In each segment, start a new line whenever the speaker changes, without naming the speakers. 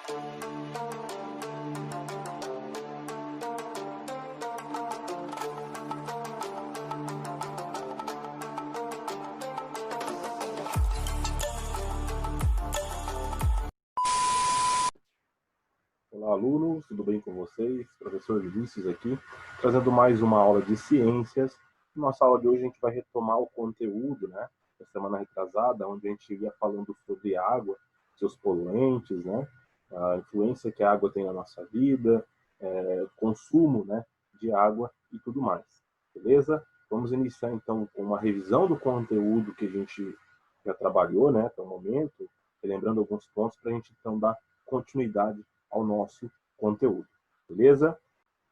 Olá, alunos, tudo bem com vocês? Professor Vinícius aqui, trazendo mais uma aula de ciências. Nossa aula de hoje a gente vai retomar o conteúdo, né, da semana retrasada, onde a gente ia falando sobre água, seus poluentes, né, a influência que a água tem na nossa vida, consumo, né, de água e tudo mais, beleza? Vamos iniciar então com uma revisão do conteúdo que a gente já trabalhou, né, até o momento, lembrando alguns pontos para a gente então dar continuidade ao nosso conteúdo, beleza?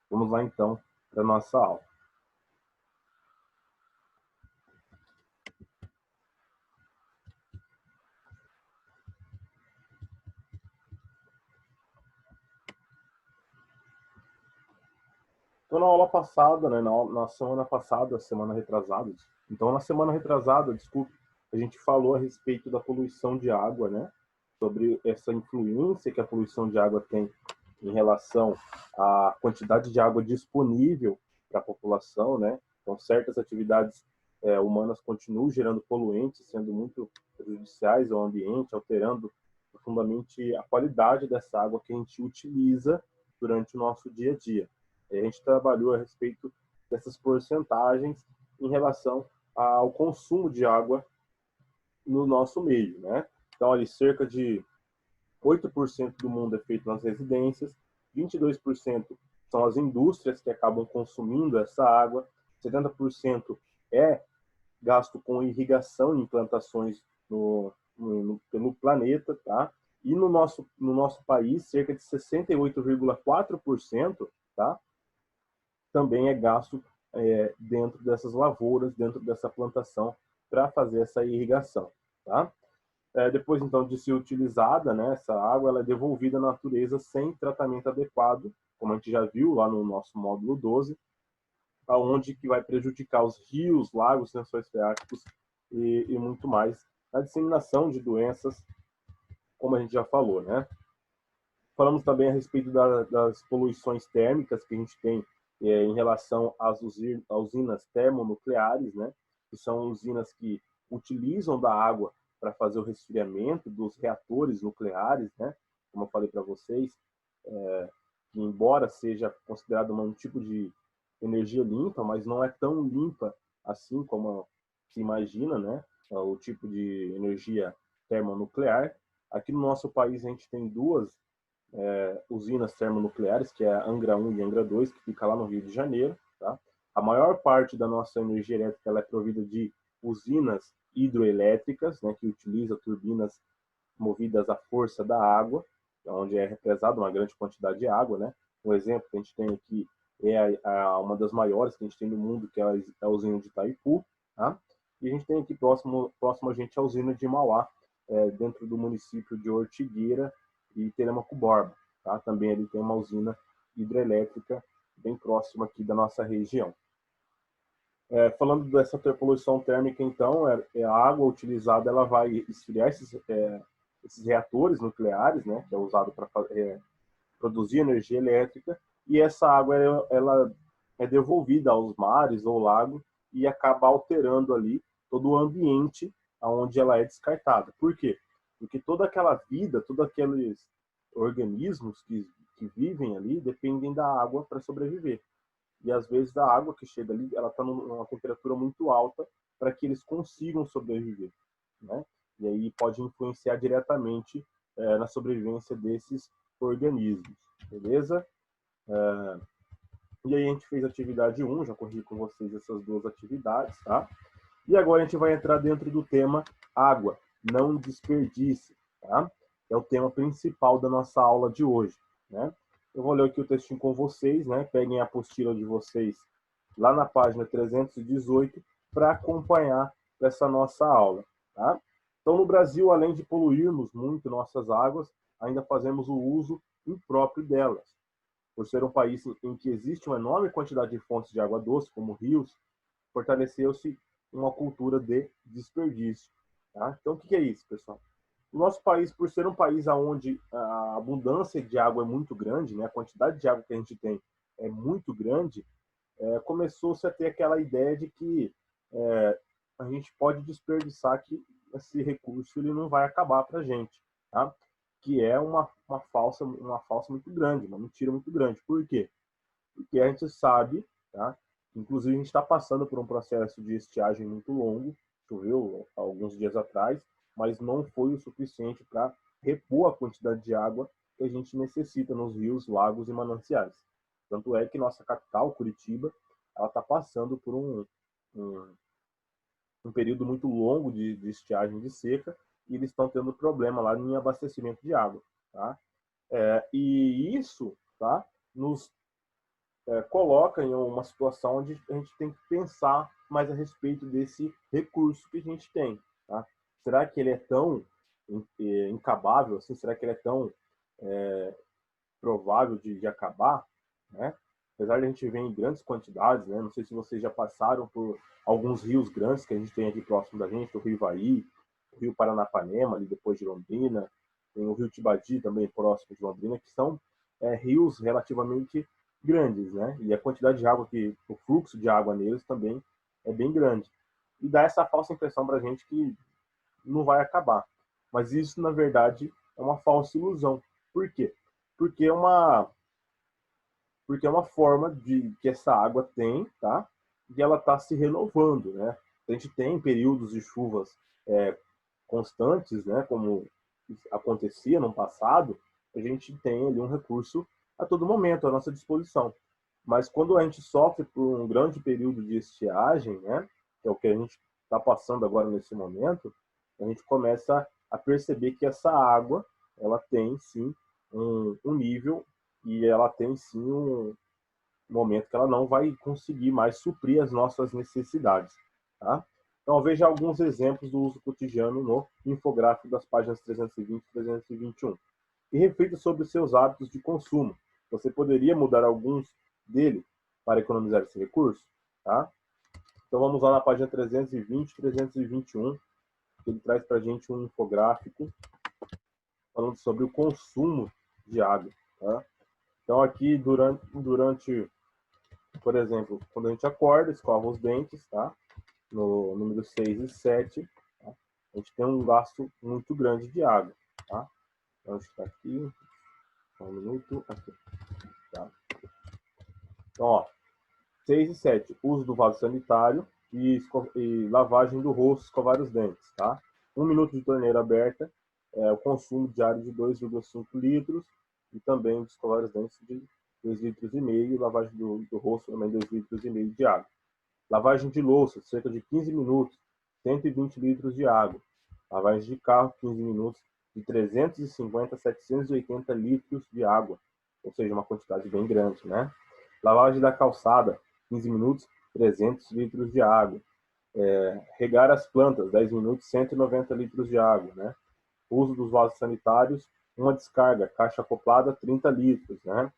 Vamos lá então para a nossa aula. Então, na aula passada, né, na semana passada, semana retrasada, então na semana retrasada, desculpe, a gente falou a respeito da poluição de água, né, sobre essa influência que a poluição de água tem em relação à quantidade de água disponível para a população, né? Então, certas atividades humanas continuam gerando poluentes, sendo muito prejudiciais ao ambiente, alterando profundamente a qualidade dessa água que a gente utiliza durante o nosso dia a dia. A gente trabalhou a respeito dessas porcentagens em relação ao consumo de água no nosso meio, né? Então, ali, cerca de 8% do mundo é feito nas residências, 22% são as indústrias que acabam consumindo essa água, 70% é gasto com irrigação em plantações pelo planeta, tá? E no nosso país, cerca de 68,4%, tá? Também é gasto dentro dessas lavouras, dentro dessa plantação, para fazer essa irrigação, tá? Depois, então, de ser utilizada, né, essa água ela é devolvida à natureza sem tratamento adequado, como a gente já viu lá no nosso módulo 12, aonde que vai prejudicar os rios, lagos, lençóis freáticos e muito mais, a disseminação de doenças, como a gente já falou, né? Falamos também a respeito das poluições térmicas que a gente tem em relação às usinas termonucleares, né? Que são usinas que utilizam da água para fazer o resfriamento dos reatores nucleares, né? Como eu falei para vocês, que embora seja considerado um tipo de energia limpa, mas não é tão limpa assim como se imagina, né? O tipo de energia termonuclear. Aqui no nosso país a gente tem duas usinas termonucleares, que é a Angra 1 e Angra 2, que fica lá no Rio de Janeiro. Tá? A maior parte da nossa energia elétrica ela é provida de usinas hidroelétricas, né, que utilizam turbinas movidas à força da água, onde é represada uma grande quantidade de água. Né? Um exemplo que a gente tem aqui é uma das maiores que a gente tem no mundo, que é a usina de Itaipu. Tá? E a gente tem aqui próximo a gente a usina de Mauá, dentro do município de Ortigueira e Telemaco Borba. Tá? Também ele tem uma usina hidrelétrica bem próxima aqui da nossa região. Falando dessa poluição térmica, então, a água utilizada ela vai esfriar esses reatores nucleares, né, que é usado para produzir energia elétrica, e essa água ela é devolvida aos mares ou lagos e acaba alterando ali todo o ambiente onde ela é descartada. Por quê? Porque toda aquela vida, todos aqueles organismos que vivem ali dependem da água para sobreviver. E às vezes a água que chega ali, ela está numa temperatura muito alta para que eles consigam sobreviver, né? E aí pode influenciar diretamente na sobrevivência desses organismos, beleza? E aí a gente fez a atividade 1, já corri com vocês essas duas atividades, tá? E agora a gente vai entrar dentro do tema água, não desperdice, tá? É o tema principal da nossa aula de hoje, né? Eu vou ler aqui o textinho com vocês, né? Peguem a apostila de vocês lá na página 318 para acompanhar essa nossa aula, tá? Então, no Brasil, além de poluirmos muito nossas águas, ainda fazemos o uso impróprio delas. Por ser um país em que existe uma enorme quantidade de fontes de água doce, como rios, fortaleceu-se uma cultura de desperdício. Tá? Então, o que é isso, pessoal? O nosso país, por ser um país onde a abundância de água é muito grande, né, a quantidade de água que a gente tem é muito grande, começou-se a ter aquela ideia de que a gente pode desperdiçar, que esse recurso ele não vai acabar para a gente, tá? Que é uma falsa muito grande, uma mentira muito grande. Por quê? Porque a gente sabe, tá? Inclusive a gente está passando por um processo de estiagem muito longo, choveu alguns dias atrás, mas não foi o suficiente para repor a quantidade de água que a gente necessita nos rios, lagos e mananciais. Tanto é que nossa capital, Curitiba, ela está passando por um, um período muito longo de estiagem, de seca, e eles estão tendo problema lá em abastecimento de água, tá? E isso, tá, nos coloca em uma situação onde a gente tem que pensar mais a respeito desse recurso que a gente tem, tá? Será que ele é tão incabável assim? Será que ele é tão provável de acabar, né? Apesar de a gente ver em grandes quantidades, né? Não sei se vocês já passaram por alguns rios grandes que a gente tem aqui próximo da gente, o Rio Ivaí, o Rio Paranapanema, ali depois de Londrina, tem o Rio Tibagi também próximo de Londrina, que são rios relativamente grandes, né? E a quantidade de água o fluxo de água neles também é bem grande. E dá essa falsa impressão para a gente que não vai acabar. Mas isso, na verdade, é uma falsa ilusão. Por quê? Porque é uma forma de que essa água tem, tá? E ela está se renovando, né? A gente tem períodos de chuvas constantes, né? Como acontecia no passado, a gente tem ali um recurso a todo momento à nossa disposição. Mas quando a gente sofre por um grande período de estiagem, né? Que é o que a gente está passando agora nesse momento, a gente começa a perceber que essa água, ela tem sim um nível, e ela tem sim um momento que ela não vai conseguir mais suprir as nossas necessidades, tá? Então veja alguns exemplos do uso cotidiano no infográfico das páginas 320 e 321. E reflita sobre os seus hábitos de consumo. Você poderia mudar alguns dele para economizar esse recurso, tá? Então vamos lá na página 320 e 321, que ele traz para a gente um infográfico falando sobre o consumo de água, tá? Então aqui durante, por exemplo, quando a gente acorda, escova os dentes, tá? No número 6 e 7, tá? A gente tem um gasto muito grande de água, tá? Então a gente está aqui, um minuto, aqui, tá? Então, ó, 6 e 7, uso do vaso sanitário e lavagem do rosto, escovar os dentes, tá? 1 minuto de torneira aberta, o consumo diário de 2,5 litros, e também de escovar os dentes de 2,5 litros, e lavagem do rosto também 2,5 litros de água. Lavagem de louça, cerca de 15 minutos, 120 litros de água. Lavagem de carro, 15 minutos, de 350 a 780 litros de água, ou seja, uma quantidade bem grande, né? Lavagem da calçada, 15 minutos, 300 litros de água. Regar as plantas, 10 minutos, 190 litros de água, né? Uso dos vasos sanitários, uma descarga, caixa acoplada, 30 litros, né?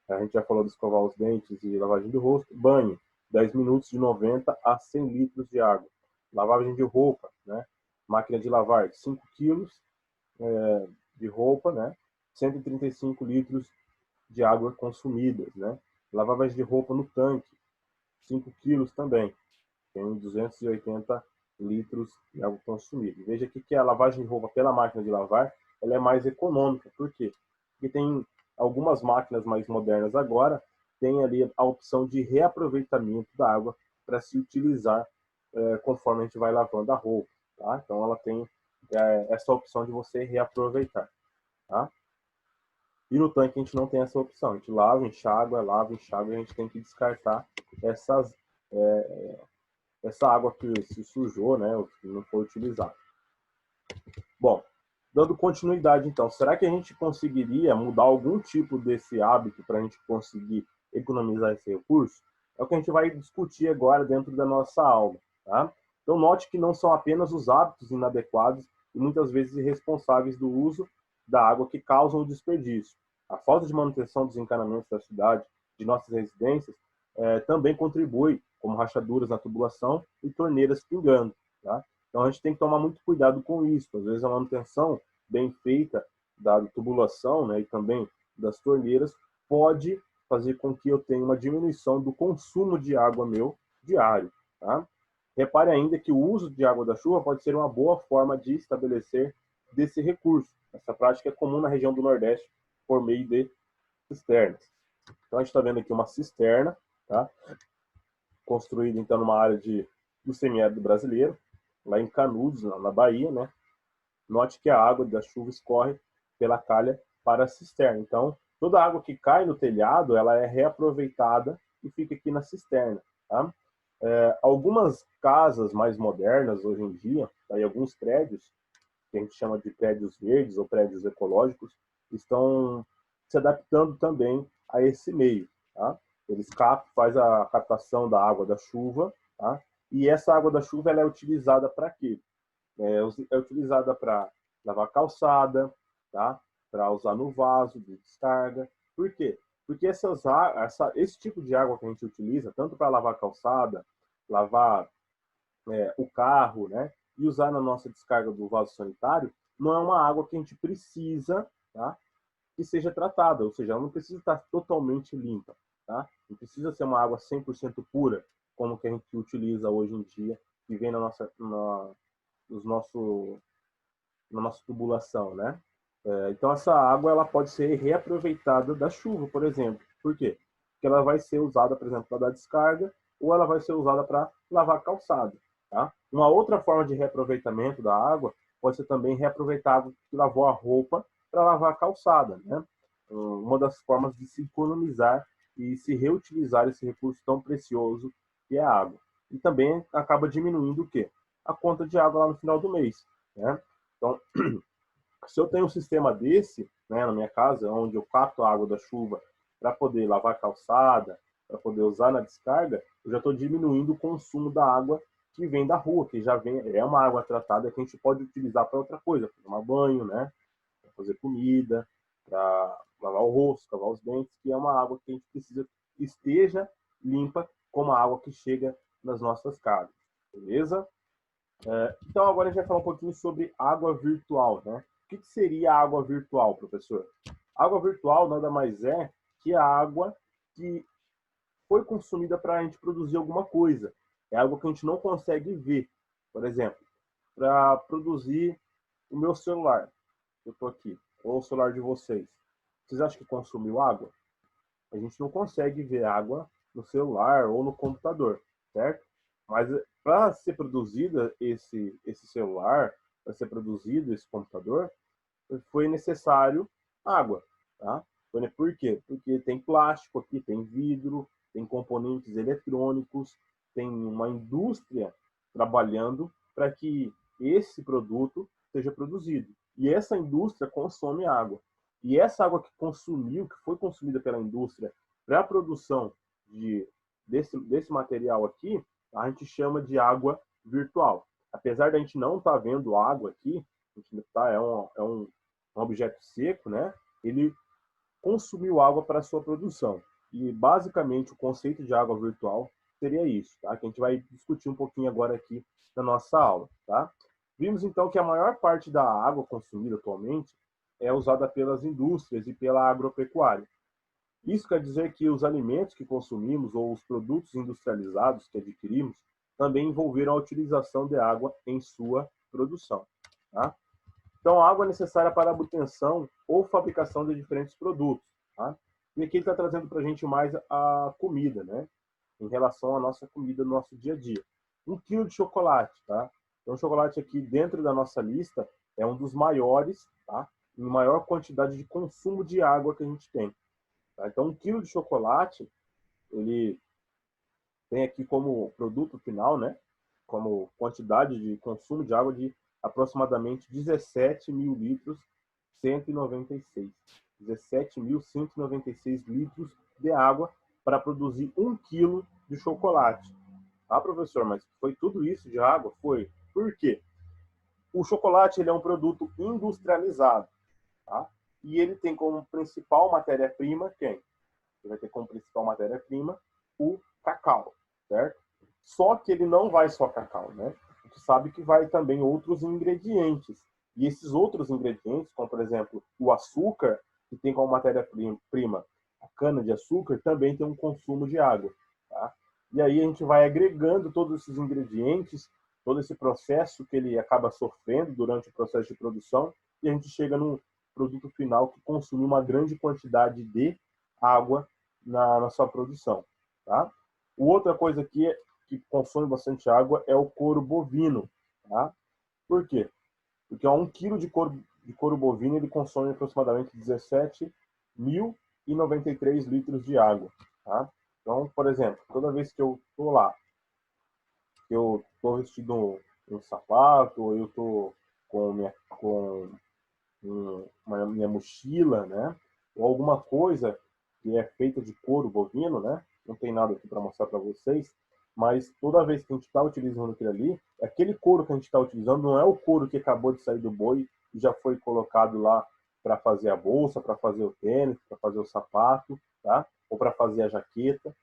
A gente já falou de escovar os dentes e lavagem do rosto. Banho, 10 minutos, de 90 a 100 litros de água. Lavagem de roupa, né? Máquina de lavar, 5 quilos de roupa, né? 135 litros de água consumidas, né? Lavagem de roupa no tanque, 5 quilos também. Tem 280 litros de água consumida. Veja aqui que a lavagem de roupa pela máquina de lavar, ela é mais econômica. Por quê? Porque tem algumas máquinas mais modernas agora, tem ali a opção de reaproveitamento da água para se utilizar conforme a gente vai lavando a roupa, tá? Então ela tem essa opção de você reaproveitar, tá? E no tanque a gente não tem essa opção. A gente lava, enxágua, e a gente tem que descartar essas, essa água que se sujou, né, ou que não foi utilizada. Bom, dando continuidade então, será que a gente conseguiria mudar algum tipo desse hábito para a gente conseguir economizar esse recurso? É o que a gente vai discutir agora dentro da nossa aula, tá? Então note que não são apenas os hábitos inadequados e muitas vezes irresponsáveis do uso da água que causam o desperdício. A falta de manutenção dos encanamentos da cidade, de nossas residências, também contribui, como rachaduras na tubulação e torneiras pingando, tá? Então a gente tem que tomar muito cuidado com isso. Às vezes a manutenção bem feita da tubulação, né, e também das torneiras, pode fazer com que eu tenha uma diminuição do consumo de água meu diário. Tá? Repare ainda que o uso de água da chuva pode ser uma boa forma de estabelecer desse recurso. Essa prática é comum na região do Nordeste por meio de cisternas. Então a gente está vendo aqui uma cisterna, tá? Construída então numa área do semiárido brasileiro, lá em Canudos, na Bahia, né? Note que a água da chuva escorre pela calha para a cisterna. Então, toda a água que cai no telhado, ela é reaproveitada e fica aqui na cisterna. Tá? Algumas casas mais modernas hoje em dia, tá? E alguns prédios, que a gente chama de prédios verdes ou prédios ecológicos, estão se adaptando também a esse meio. Tá? Eles fazem a captação da água da chuva, tá? E essa água da chuva ela é utilizada para quê? É utilizada para lavar calçada, tá? Para usar no vaso de descarga. Por quê? Porque esse tipo de água que a gente utiliza, tanto para lavar calçada, lavar o carro, né? E usar na nossa descarga do vaso sanitário, não é uma água que a gente precisa, tá? Que seja tratada, ou seja, ela não precisa estar totalmente limpa, tá? Não precisa ser uma água 100% pura, como que a gente utiliza hoje em dia, que vem na nossa tubulação, né? Então essa água ela pode ser reaproveitada da chuva, por exemplo. Por quê? Porque ela vai ser usada, por exemplo, para dar descarga ou ela vai ser usada para lavar calçado. Tá? Uma outra forma de reaproveitamento da água pode ser também reaproveitar a água que lavou a roupa para lavar a calçada. Né? Uma das formas de se economizar e se reutilizar esse recurso tão precioso que é a água. E também acaba diminuindo o quê? A conta de água lá no final do mês. Né? Então, se eu tenho um sistema desse, né, na minha casa, onde eu capto a água da chuva para poder lavar a calçada, para poder usar na descarga, eu já estou diminuindo o consumo da água que vem da rua, que já vem, é uma água tratada que a gente pode utilizar para outra coisa, para tomar banho, né, para fazer comida, para lavar o rosto, escovar os dentes, que é uma água que a gente precisa que esteja limpa como a água que chega nas nossas casas, beleza? Então agora a gente vai falar um pouquinho sobre água virtual, né? O que seria água virtual, professor? Água virtual nada mais é que a água que foi consumida para a gente produzir alguma coisa. É água que a gente não consegue ver. Por exemplo, para produzir o meu celular, eu estou aqui, ou o celular de vocês. Vocês acham que consumiu água? A gente não consegue ver água no celular ou no computador, certo? Mas para ser produzido esse celular, para ser produzido esse computador, foi necessário água, tá? Por quê? Porque tem plástico aqui, tem vidro, tem componentes eletrônicos, tem uma indústria trabalhando para que esse produto seja produzido. E essa indústria consome água. E essa água que foi consumida pela indústria para a produção desse material aqui, a gente chama de água virtual. Apesar da gente não estar vendo água aqui, a gente tá, é um objeto seco, né? Ele consumiu água para a sua produção. E basicamente o conceito de água virtual seria isso, tá? Que a gente vai discutir um pouquinho agora aqui na nossa aula, tá? Vimos então que a maior parte da água consumida atualmente é usada pelas indústrias e pela agropecuária. Isso quer dizer que os alimentos que consumimos ou os produtos industrializados que adquirimos também envolveram a utilização de água em sua produção. Tá? Então, a água é necessária para a obtenção ou fabricação de diferentes produtos. Tá? E aqui ele está trazendo para a gente mais a comida, né? Em relação à nossa comida no nosso dia a dia. 1 quilo de chocolate, tá? Então, o chocolate aqui dentro da nossa lista é um dos maiores, tá? Em maior quantidade de consumo de água que a gente tem. Tá? Então, 1 quilo de chocolate, ele tem aqui como produto final, né? Como quantidade de consumo de água de aproximadamente 17 mil litros, 196. 17.196 litros de água para produzir 1 quilo de chocolate. Ah, professor, mas foi tudo isso de água? Foi. Por quê? O chocolate ele é um produto industrializado, tá? E ele tem como principal matéria-prima quem? Ele vai ter como principal matéria-prima o cacau, certo? Só que ele não vai só cacau, né? A gente sabe que vai também outros ingredientes E esses outros ingredientes, como por exemplo o açúcar, que tem como matéria-prima a cana-de-açúcar, também tem um consumo de água. Tá? E aí a gente vai agregando todos esses ingredientes, todo esse processo que ele acaba sofrendo durante o processo de produção, e a gente chega num produto final que consome uma grande quantidade de água na sua produção. Tá? Outra coisa aqui que consome bastante água é o couro bovino. Tá? Por quê? Porque 1 quilo de couro bovino ele consome aproximadamente 17.093 litros de água. Tá? Então, por exemplo, toda vez que eu estou lá, que eu estou vestido um sapato, ou eu estou com minha mochila, né? Ou alguma coisa que é feita de couro bovino, né? Não tem nada aqui para mostrar para vocês, mas toda vez que a gente está utilizando aquilo ali, aquele couro que a gente está utilizando não é o couro que acabou de sair do boi e já foi colocado lá para fazer a bolsa, para fazer o tênis, para fazer o sapato, tá? Ou para fazer a jaqueta.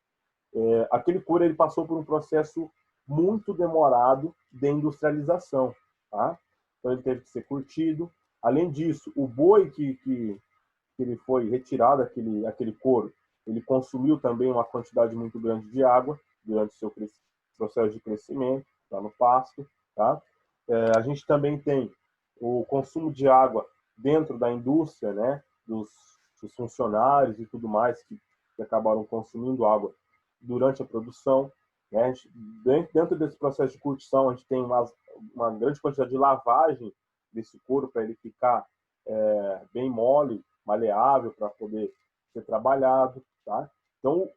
Aquele couro ele passou por um processo muito demorado de industrialização, tá? Então ele teve que ser curtido. Além disso, o boi que ele foi retirado aquele couro, ele consumiu também uma quantidade muito grande de água durante o seu processo de crescimento, lá no pasto, tá? A gente também tem o consumo de água dentro da indústria, né? Dos funcionários e tudo mais que acabaram consumindo água durante a produção. Né? Dentro desse processo de curtição, a gente tem uma grande quantidade de lavagem desse couro para ele ficar bem mole, maleável, para poder ser trabalhado. Tá? Então,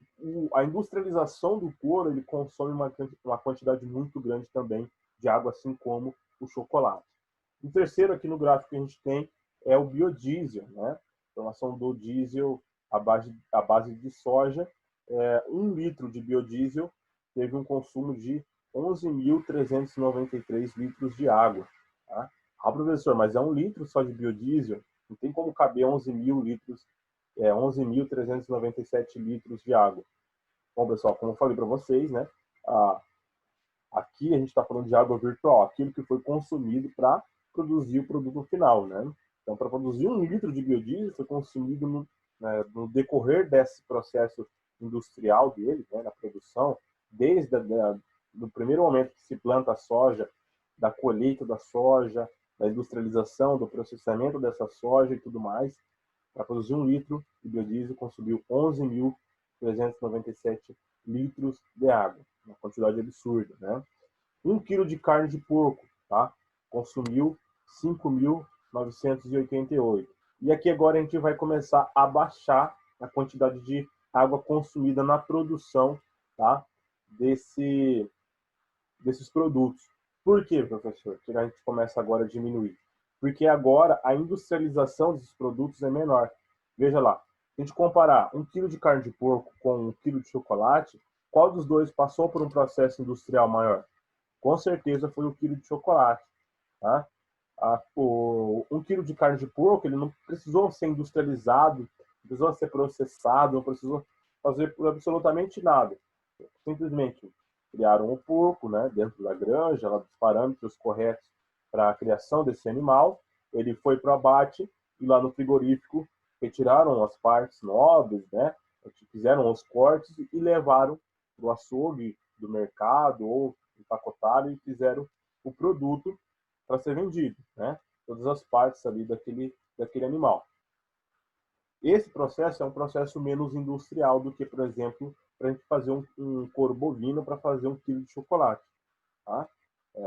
a industrialização do couro ele consome uma quantidade muito grande também de água, assim como o chocolate. O terceiro aqui no gráfico que a gente tem é o biodiesel, né? Formação do diesel à base de soja. 1 litro de biodiesel teve um consumo de 11.393 litros de água. Tá? Ah, professor, mas é 1 litro só de biodiesel? Não tem como caber 11.000 litros, 11.397 litros de água. Bom, pessoal, como eu falei para vocês, né? Aqui a gente está falando de água virtual, aquilo que foi consumido para produzir o produto final, né? Então, para produzir 1 litro de biodiesel foi consumido no decorrer desse processo industrial dele, né, na produção, desde do primeiro momento que se planta a soja, da colheita da soja, da industrialização, do processamento dessa soja e tudo mais, para produzir 1 litro de biodiesel consumiu 11.397 litros de água, uma quantidade absurda, né? 1 quilo de carne de porco, tá? Consumiu 5.988. E aqui agora a gente vai começar a baixar a quantidade de água consumida na produção, tá? Desses produtos. Por quê, professor? Que a gente começa agora a diminuir? Porque agora a industrialização desses produtos é menor. Veja lá, se a gente comparar 1 quilo de carne de porco com 1 quilo de chocolate, qual dos dois passou por um processo industrial maior? Com certeza foi 1 quilo de chocolate. Tá? 1 quilo de carne de porco ele não precisou ser industrializado, não precisou ser processado, não precisou fazer absolutamente nada. Simplesmente criaram o porco, né, dentro da granja, lá dos parâmetros corretos para a criação desse animal. Ele foi para o abate e lá no frigorífico retiraram as partes nobres, né, fizeram os cortes e levaram para o açougue do mercado ou empacotaram e fizeram o produto para ser vendido, né? Todas as partes ali daquele animal. Esse processo é um processo menos industrial do que, por exemplo, para a gente fazer um couro bovino para fazer 1 quilo de chocolate. Tá?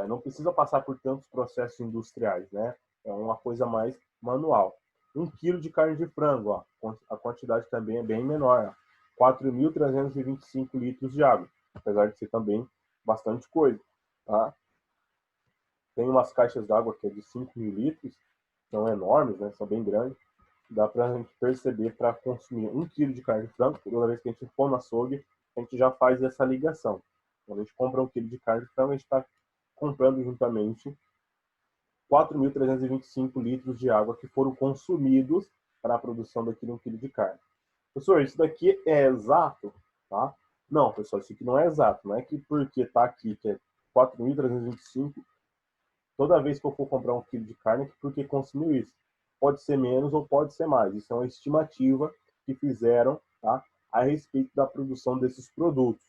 Não precisa passar por tantos processos industriais, né? É uma coisa mais manual. 1 quilo de carne de frango, ó, a quantidade também é bem menor. 4.325 litros de água, apesar de ser também bastante coisa. Tá? Tem umas caixas d'água que é de 5.000 litros, são enormes, né? São bem grandes. Dá para a gente perceber para consumir 1 quilo de carne de frango, toda vez que a gente for no açougue, a gente já faz essa ligação. Quando a gente compra 1 quilo de carne de frango, a gente está comprando juntamente 4.325 litros de água que foram consumidos para a produção daquele 1 quilo de carne. Professor, isso daqui é exato? Tá? Não, pessoal, isso aqui não é exato. Não é que porque está aqui que é 4.325 toda vez que eu for comprar 1 quilo de carne, porque consumiu isso. Pode ser menos ou pode ser mais. Isso é uma estimativa que fizeram, tá, a respeito da produção desses produtos.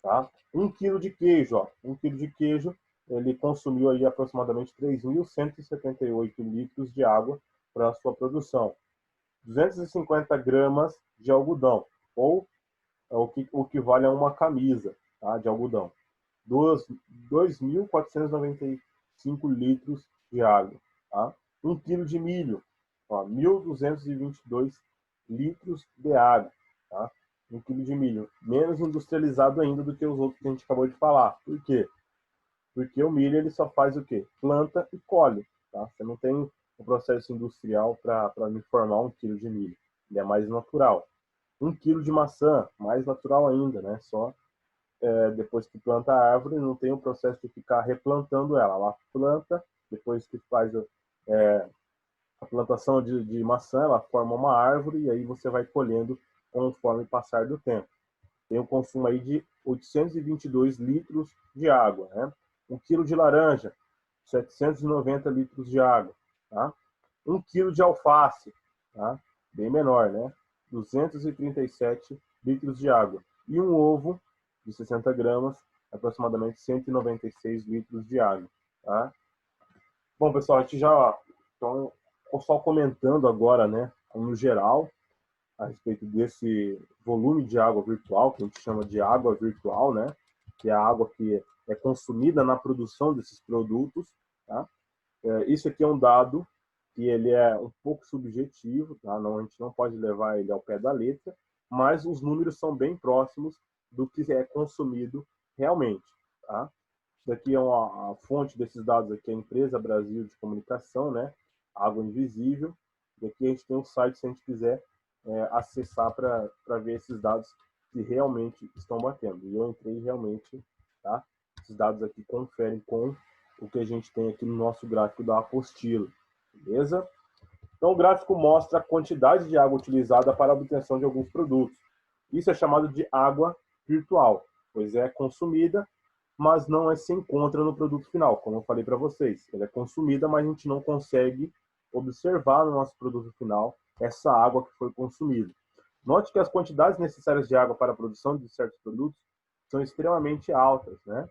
Tá? 1 quilo de queijo, ó, 1 quilo de queijo, ele consumiu aí aproximadamente 3.178 litros de água para a sua produção. 250 gramas de algodão, ou o que vale a uma camisa, tá, de algodão. 2.495 litros de água. Tá? 1 quilo de milho, 1.222 litros de água. Tá? 1 quilo de milho, menos industrializado ainda do que os outros que a gente acabou de falar. Por quê? Porque o milho ele só faz o quê? Planta e colhe. Tá? Você não tem um processo industrial para me formar 1 quilo de milho. Ele é mais natural. 1 quilo de maçã, mais natural ainda, né? Só depois que planta a árvore, não tem o processo de ficar replantando ela. Ela planta, depois que faz a plantação de maçã, ela forma uma árvore e aí você vai colhendo conforme passar do tempo. Tem o consumo aí de 822 litros de água, né? 1 quilo de laranja, 790 litros de água, tá? 1 quilo de alface, tá? Bem menor, né? 237 litros de água. E um ovo de 60 gramas, aproximadamente 196 litros de água, tá? Bom, pessoal, a gente já então, só comentando agora, né, no geral, a respeito desse volume de água virtual, que a gente chama de água virtual, né, que é a água que é consumida na produção desses produtos, tá? Isso aqui é um dado que ele é um pouco subjetivo, tá? Não, a gente não pode levar ele ao pé da letra, mas os números são bem próximos do que é consumido realmente, tá? Isso daqui é a fonte desses dados aqui, é a Empresa Brasil de Comunicação, né? Água Invisível. E aqui a gente tem um site, se a gente quiser acessar para ver esses dados que realmente estão batendo. E eu entrei realmente, tá? Esses dados aqui conferem com o que a gente tem aqui no nosso gráfico da apostila, beleza? Então, o gráfico mostra a quantidade de água utilizada para a obtenção de alguns produtos. Isso é chamado de água virtual, pois é consumida, mas não se encontra no produto final, como eu falei para vocês. Ela é consumida, mas a gente não consegue observar no nosso produto final essa água que foi consumida. Note que as quantidades necessárias de água para a produção de certos produtos são extremamente altas, né?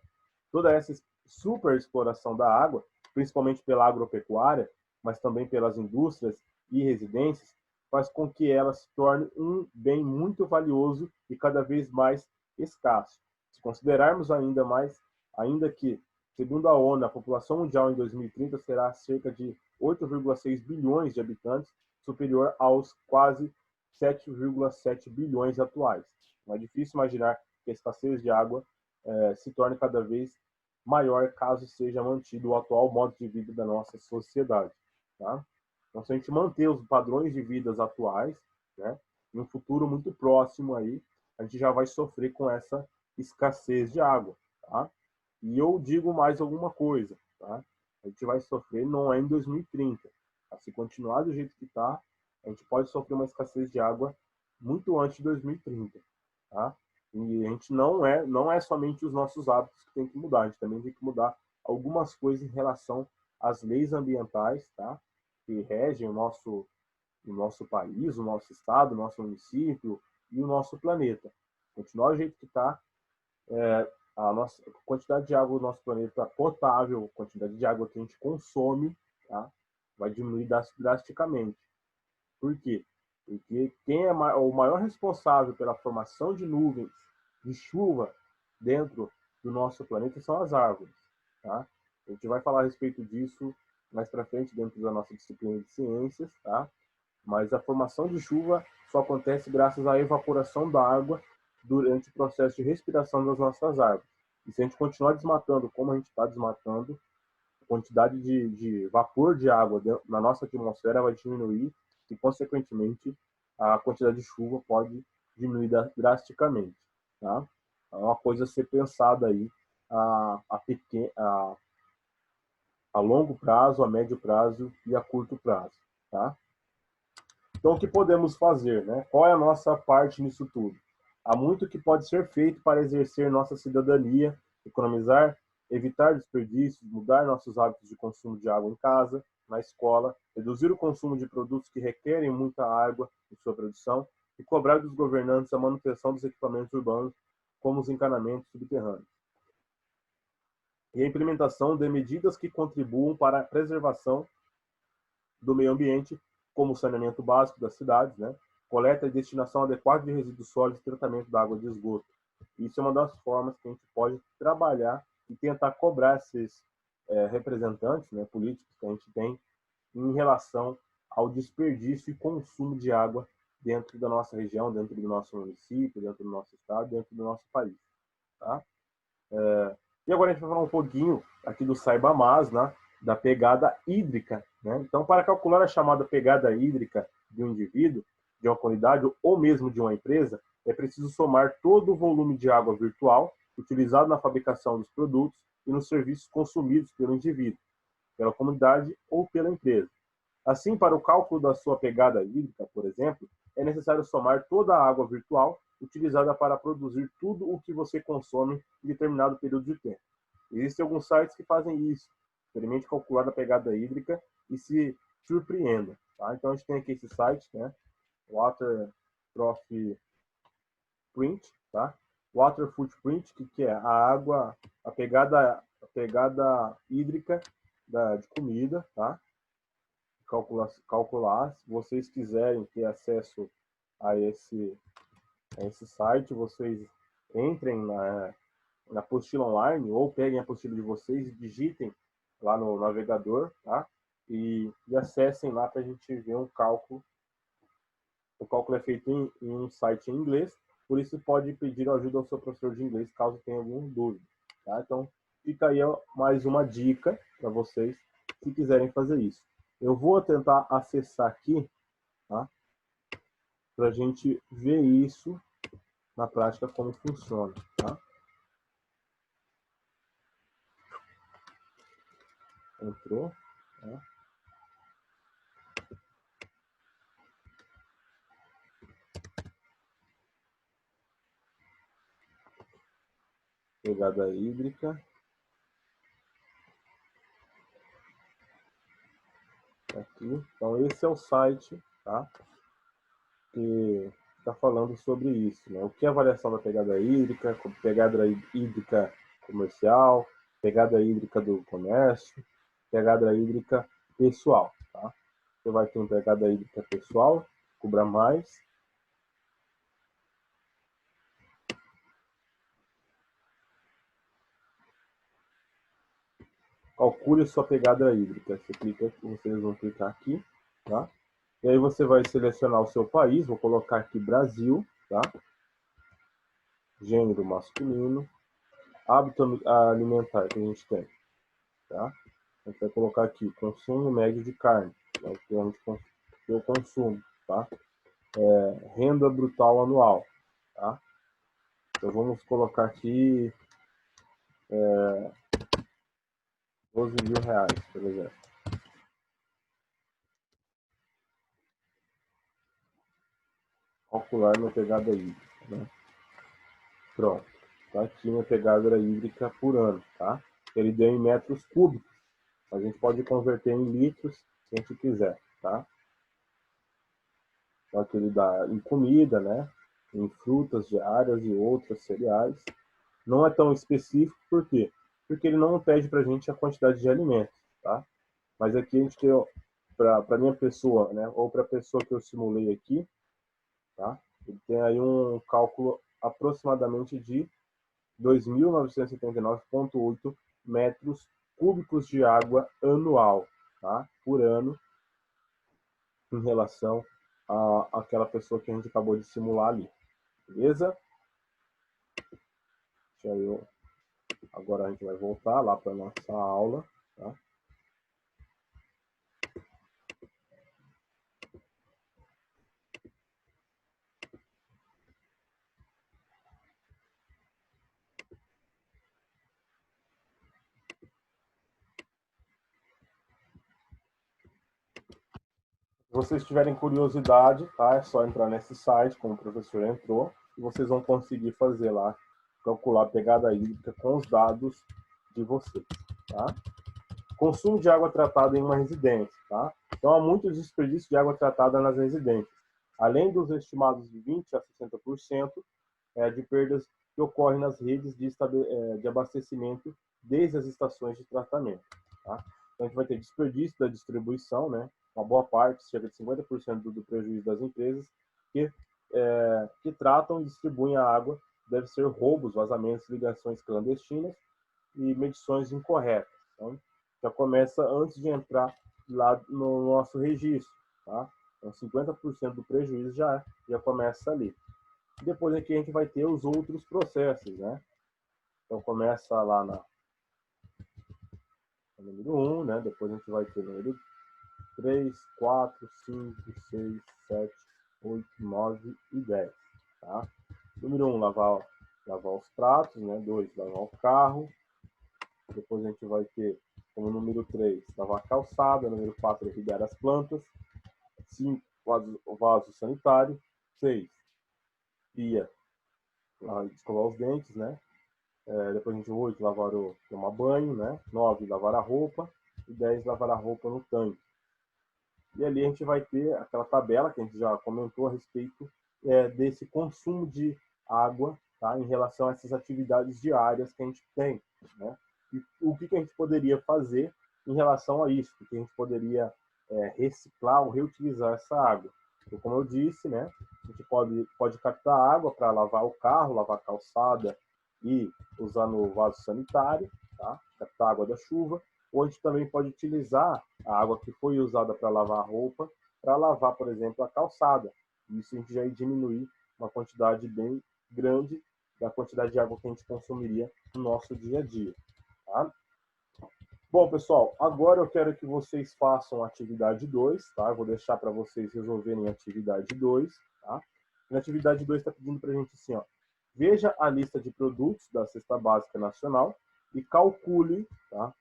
Toda essa super exploração da água, principalmente pela agropecuária, mas também pelas indústrias e residências, faz com que ela se torne um bem muito valioso e cada vez mais escasso. Se considerarmos ainda que, segundo a ONU, a população mundial em 2030 será cerca de 8,6 bilhões de habitantes, superior aos quase 7,7 bilhões atuais. Não é difícil imaginar que a escassez de água se torne cada vez maior caso seja mantido o atual modo de vida da nossa sociedade. Tá? Então, se a gente manter os padrões de vida atuais, né, em um futuro muito próximo aí, a gente já vai sofrer com essa escassez de água. Tá? E eu digo mais alguma coisa. Tá? A gente vai sofrer não é em 2030. Tá? Se continuar do jeito que está, a gente pode sofrer uma escassez de água muito antes de 2030. Tá? E a gente não é somente os nossos hábitos que tem que mudar, a gente também tem que mudar algumas coisas em relação às leis ambientais, tá? Que regem o nosso país, o nosso estado, o nosso município e o nosso planeta. Continuar do jeito que está, a nossa a quantidade de água do nosso planeta potável, a quantidade de água que a gente consome, tá? Vai diminuir drasticamente. Por quê? Porque quem é o maior responsável pela formação de nuvens de chuva dentro do nosso planeta são as árvores. Tá? A gente vai falar a respeito disso mais para frente dentro da nossa disciplina de ciências, tá? Mas a formação de chuva só acontece graças à evaporação da água durante o processo de respiração das nossas árvores. E se a gente continuar desmatando como a gente está desmatando, a quantidade de vapor de água na nossa atmosfera vai diminuir e, consequentemente, a quantidade de chuva pode diminuir drasticamente. Tá? É uma coisa a ser pensada aí a longo prazo, a médio prazo e a curto prazo. Tá? Então, o que podemos fazer? Né? Qual é a nossa parte nisso tudo? Há muito que pode ser feito para exercer nossa cidadania, economizar evitar desperdícios, mudar nossos hábitos de consumo de água em casa, na escola, reduzir o consumo de produtos que requerem muita água em sua produção e cobrar dos governantes a manutenção dos equipamentos urbanos, como os encanamentos subterrâneos. E a implementação de medidas que contribuam para a preservação do meio ambiente, como o saneamento básico das cidades, né? Coleta e destinação adequada de resíduos sólidos e tratamento da água de esgoto. Isso é uma das formas que a gente pode trabalhar e tentar cobrar esses representantes, né, políticos que a gente tem em relação ao desperdício e consumo de água dentro da nossa região, dentro do nosso município, dentro do nosso estado, dentro do nosso país. Tá? E agora a gente vai falar um pouquinho aqui do Saiba Mais, né, da pegada hídrica. Né? Então, para calcular a chamada pegada hídrica de um indivíduo, de uma comunidade ou mesmo de uma empresa, é preciso somar todo o volume de água virtual utilizado na fabricação dos produtos e nos serviços consumidos pelo indivíduo, pela comunidade ou pela empresa. Assim, para o cálculo da sua pegada hídrica, por exemplo, é necessário somar toda a água virtual utilizada para produzir tudo o que você consome em determinado período de tempo. Existem alguns sites que fazem isso. Experimente calcular a pegada hídrica e se surpreenda. Tá? Então, a gente tem aqui esse site, né? Water Footprint, tá? Water Footprint, que é a água, a pegada hídrica de comida, tá? Calcular. Se vocês quiserem ter acesso a esse site, vocês entrem na apostila online ou peguem a apostila de vocês e digitem lá no navegador, tá? E acessem lá para a gente ver um cálculo. O cálculo é feito em um site em inglês, por isso pode pedir ajuda ao seu professor de inglês caso tenha alguma dúvida. Tá? Então, fica aí mais uma dica para vocês se quiserem fazer isso. Eu vou tentar acessar aqui, tá? Para a gente ver isso na prática, como funciona. Tá? Entrou. Tá? Pegada hídrica. Aqui. Então, esse é o site, tá? Que está falando sobre isso, né? O que é a variação da pegada hídrica, pegada hídrica comercial, pegada hídrica do comércio, pegada hídrica pessoal, tá? Você vai ter uma pegada hídrica pessoal, cobra mais. Calcule sua pegada hídrica. Vocês vão clicar aqui, tá? E aí você vai selecionar o seu país, vou colocar aqui Brasil, tá? Gênero masculino, hábito alimentar que a gente tem, tá? A gente vai colocar aqui consumo médio de carne, né, que eu consumo, tá? Renda brutal anual, tá? Então vamos colocar aqui 12 mil reais, por exemplo. Calcular minha pegada hídrica, né? Pronto. Tá aqui minha pegada hídrica por ano, tá? Ele deu em metros cúbicos. A gente pode converter em litros se a gente quiser, tá? Então aqui ele dá em comida, né? Em frutas diárias e outras cereais. Não é tão específico, por quê? Porque ele não pede para a gente a quantidade de alimentos, tá? Mas aqui a gente tem, para minha pessoa, né? Ou para a pessoa que eu simulei aqui, tá? Ele tem aí um cálculo aproximadamente de 2.979,8 metros cúbicos de água anual, tá? Por ano, em relação àquela pessoa que a gente acabou de simular ali. Beleza? Agora a gente vai voltar lá para a nossa aula, tá? Se vocês tiverem curiosidade, tá? É só entrar nesse site, como o professor entrou, e vocês vão conseguir fazer lá, calcular a pegada hídrica com os dados de vocês, tá? Consumo de água tratada em uma residência, tá? Então, há muito desperdício de água tratada nas residências. Além dos estimados de 20% a 60% de perdas que ocorrem nas redes de abastecimento desde as estações de tratamento, tá? Então, a gente vai ter desperdício da distribuição, né? Uma boa parte, cerca de 50% do prejuízo das empresas que tratam e distribuem a água, deve ser roubos, vazamentos, ligações clandestinas e medições incorretas. Então, já começa antes de entrar lá no nosso registro, tá? Então, 50% do prejuízo já começa ali. Depois aqui a gente vai ter os outros processos, né? Então, começa lá no número 1, né? Depois a gente vai ter o número 3, 4, 5, 6, 7, 8, 9 e 10, tá? Número 1, lavar os pratos, né? 2, lavar o carro. Depois a gente vai ter como número 3, lavar a calçada. Número 4, irrigar as plantas. 5, vaso sanitário. 6, pia, escovar os dentes, né? Depois a gente 8, tomar banho, né? 9, lavar a roupa. E 10, lavar a roupa no tanque. E ali a gente vai ter aquela tabela que a gente já comentou a respeito desse consumo de água, tá? Em relação a essas atividades diárias que a gente tem, né? E o que a gente poderia fazer em relação a isso, que a gente poderia reciclar ou reutilizar essa água. Então, como eu disse, né, a gente pode captar água para lavar o carro, lavar a calçada e usar no vaso sanitário, tá? Captar água da chuva. Ou a gente também pode utilizar a água que foi usada para lavar a roupa, para lavar, por exemplo, a calçada. Isso a gente já ia diminuir uma quantidade bem grande da quantidade de água que a gente consumiria no nosso dia a dia. Tá? Bom, pessoal, agora eu quero que vocês façam a atividade 2, tá? Eu vou deixar para vocês resolverem a atividade 2, tá? Na atividade 2 está pedindo para a gente assim, ó, veja a lista de produtos da Cesta Básica Nacional e calcule, tá,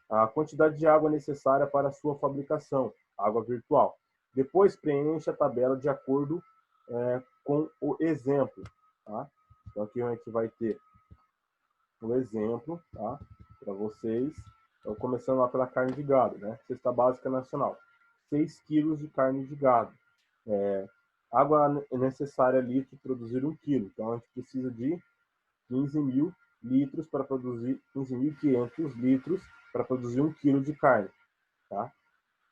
a quantidade de água necessária para a sua fabricação, água virtual. Depois preencha a tabela de acordo com o exemplo, tá? Então aqui a gente vai ter o exemplo, tá, para vocês. Então, começando lá pela carne de gado, né? Cesta Básica Nacional. 6 quilos de carne de gado. Água necessária litro para produzir 1 quilo. Então, a gente precisa de 15.000 litros para produzir 15.500 litros para produzir 1 quilo de carne, tá?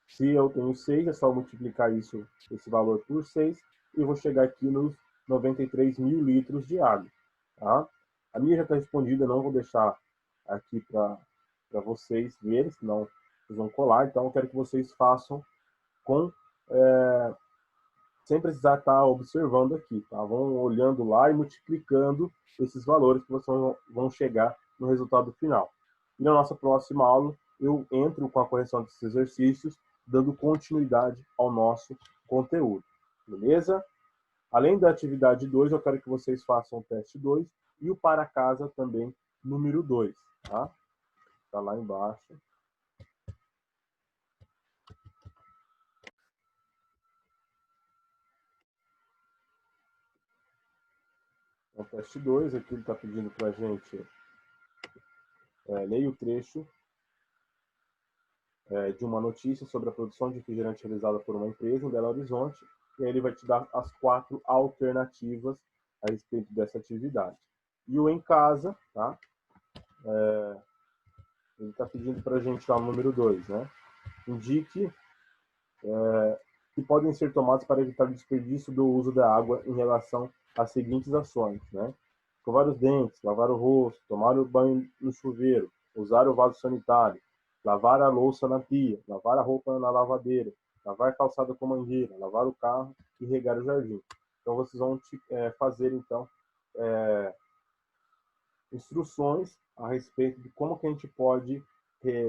Se eu tenho 6, é só multiplicar esse valor por 6 e vou chegar aqui nos 93.000 litros de água, tá? A minha já está respondida, não vou deixar aqui para vocês verem, senão vocês vão colar. Então, eu quero que vocês façam sem precisar estar observando aqui, tá? Vão olhando lá e multiplicando esses valores que vocês vão chegar no resultado final. E na nossa próxima aula, eu entro com a correção desses exercícios, dando continuidade ao nosso conteúdo, beleza? Além da atividade 2, eu quero que vocês façam o teste 2 e o para casa também, número 2, tá? Tá lá embaixo. O teste 2, aqui ele está pedindo para a gente leia o trecho de uma notícia sobre a produção de refrigerante realizada por uma empresa em Belo Horizonte, e aí ele vai te dar as 4 alternativas a respeito dessa atividade. E o em casa, tá? Ele está pedindo para a gente lá no número 2, né? Indique que podem ser tomados para evitar o desperdício do uso da água em relação às seguintes ações, né? Escovar os dentes, lavar o rosto, tomar o banho no chuveiro, usar o vaso sanitário, lavar a louça na pia, lavar a roupa na lavadeira, lavar a calçada com mangueira, lavar o carro e regar o jardim. Então, vocês vão fazer, então, instruções a respeito de como que a gente pode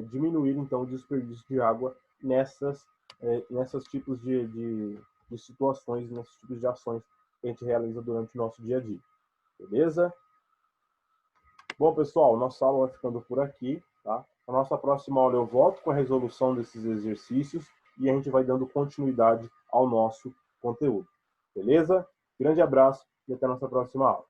diminuir, então, o desperdício de água nesses tipos de situações, nesses tipos de ações que a gente realiza durante o nosso dia a dia. Beleza? Bom, pessoal, nossa aula vai ficando por aqui, tá? Na nossa próxima aula eu volto com a resolução desses exercícios e a gente vai dando continuidade ao nosso conteúdo. Beleza? Grande abraço e até a nossa próxima aula.